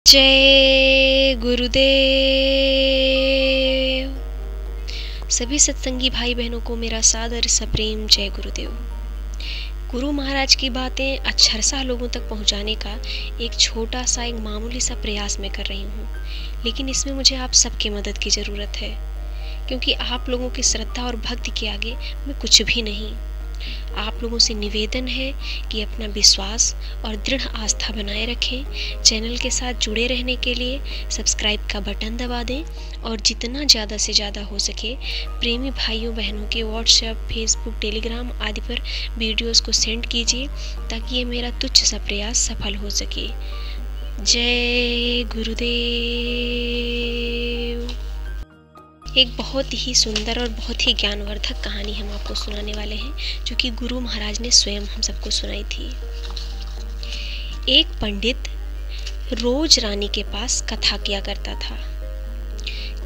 जय गुरुदेव। सभी सत्संगी भाई बहनों को मेरा सादर सप्रेम जय गुरुदेव। गुरु महाराज की बातें अक्षरशः लोगों तक पहुंचाने का एक छोटा सा एक मामूली सा प्रयास मैं कर रही हूं, लेकिन इसमें मुझे आप सबकी मदद की ज़रूरत है, क्योंकि आप लोगों की श्रद्धा और भक्ति के आगे मैं कुछ भी नहीं। आप लोगों से निवेदन है कि अपना विश्वास और दृढ़ आस्था बनाए रखें। चैनल के साथ जुड़े रहने के लिए सब्सक्राइब का बटन दबा दें और जितना ज़्यादा से ज़्यादा हो सके प्रेमी भाइयों बहनों के व्हाट्सएप, फेसबुक, टेलीग्राम आदि पर वीडियोस को सेंड कीजिए, ताकि ये मेरा तुच्छ सा प्रयास सफल हो सके। जय गुरुदेव। एक बहुत ही सुंदर और बहुत ही ज्ञानवर्धक कहानी हम आपको सुनाने वाले हैं, जो कि गुरु महाराज ने स्वयं हम सबको सुनाई थी। एक पंडित रोज रानी के पास कथा किया करता था।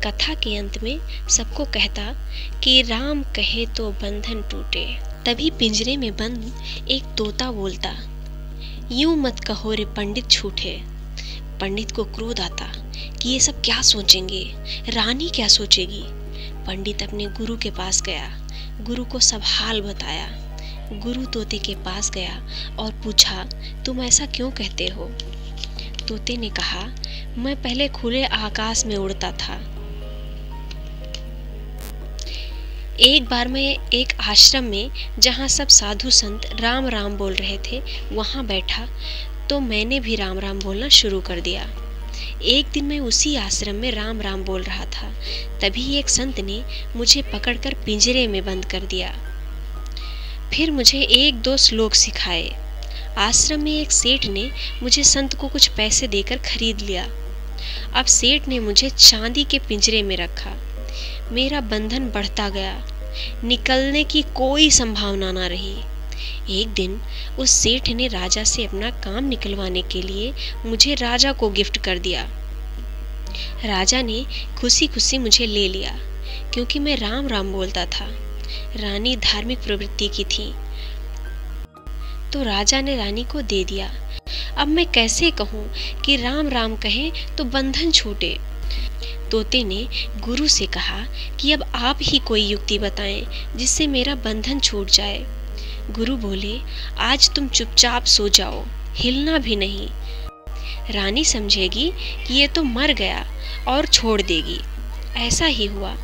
कथा के अंत में सबको कहता कि राम कहे तो बंधन टूटे। तभी पिंजरे में बंद एक तोता बोलता, यूं मत कहो रे पंडित झूठे। पंडित को क्रोध आता कि ये सब क्या सोचेंगे, रानी क्या सोचेगी। पंडित अपने गुरु के पास गया, गुरु को सब हाल बताया। गुरु तोते के पास गया और पूछा, तुम ऐसा क्यों कहते हो? तोते ने कहा, मैं पहले खुले आकाश में उड़ता था। एक बार मैं एक आश्रम में, जहाँ सब साधु संत राम राम बोल रहे थे, वहाँ बैठा तो मैंने भी राम राम बोलना शुरू कर दिया। एक दिन मैं उसी आश्रम में राम राम बोल रहा था, तभी एक संत ने मुझे पकड़कर पिंजरे में बंद कर दिया। फिर मुझे एक दो श्लोक सिखाए। आश्रम में एक सेठ ने मुझे संत को कुछ पैसे देकर खरीद लिया। अब सेठ ने मुझे चांदी के पिंजरे में रखा। मेरा बंधन बढ़ता गया, निकलने की कोई संभावना ना रही। एक दिन उस सेठ ने राजा से अपना काम निकलवाने के लिए मुझे राजा को गिफ्ट कर दिया। राजा ने खुशी खुशी मुझे ले लिया, क्योंकि मैं राम राम बोलता था। रानी धार्मिक प्रवृत्ति की थी, तो राजा ने रानी को दे दिया। अब मैं कैसे कहूँ कि राम राम कहें तो बंधन छूटे। तोते ने गुरु से कहा कि अब आप ही कोई युक्ति बताएं जिससे मेरा बंधन छूट जाए। गुरु बोले, आज तुम चुपचाप सो जाओ, हिलना भी नहीं। रानी समझेगी कि ये तो मर गया और छोड़ देगी। ऐसा ही हुआ।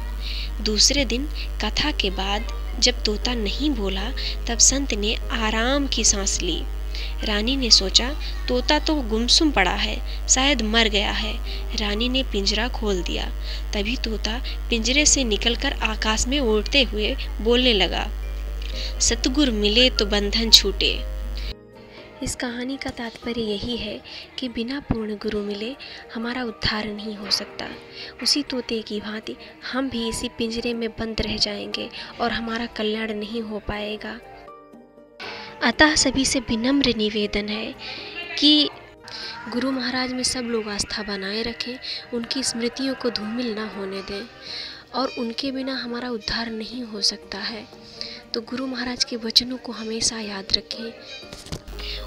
दूसरे दिन कथा के बाद जब तोता नहीं बोला, तब संत ने आराम की सांस ली। रानी ने सोचा, तोता तो गुमसुम पड़ा है, शायद मर गया है। रानी ने पिंजरा खोल दिया। तभी तोता पिंजरे से निकलकर आकाश में उड़ते हुए बोलने लगा, सतगुरु मिले तो बंधन छूटे। इस कहानी का तात्पर्य यही है कि बिना पूर्ण गुरु मिले हमारा उद्धार नहीं हो सकता। उसी तोते की भांति हम भी इसी पिंजरे में बंद रह जाएंगे और हमारा कल्याण नहीं हो पाएगा। अतः सभी से विनम्र निवेदन है कि गुरु महाराज में सब लोग आस्था बनाए रखें, उनकी स्मृतियों को धूमिल न होने दें, और उनके बिना हमारा उद्धार नहीं हो सकता है। तो गुरु महाराज के वचनों को हमेशा याद रखें,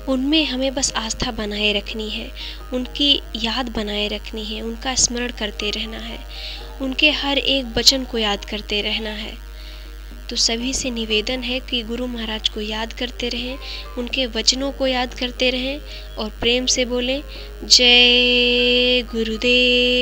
उनमें हमें बस आस्था बनाए रखनी है, उनकी याद बनाए रखनी है, उनका स्मरण करते रहना है, उनके हर एक वचन को याद करते रहना है। तो सभी से निवेदन है कि गुरु महाराज को याद करते रहें, उनके वचनों को याद करते रहें और प्रेम से बोलें, जय गुरुदेव।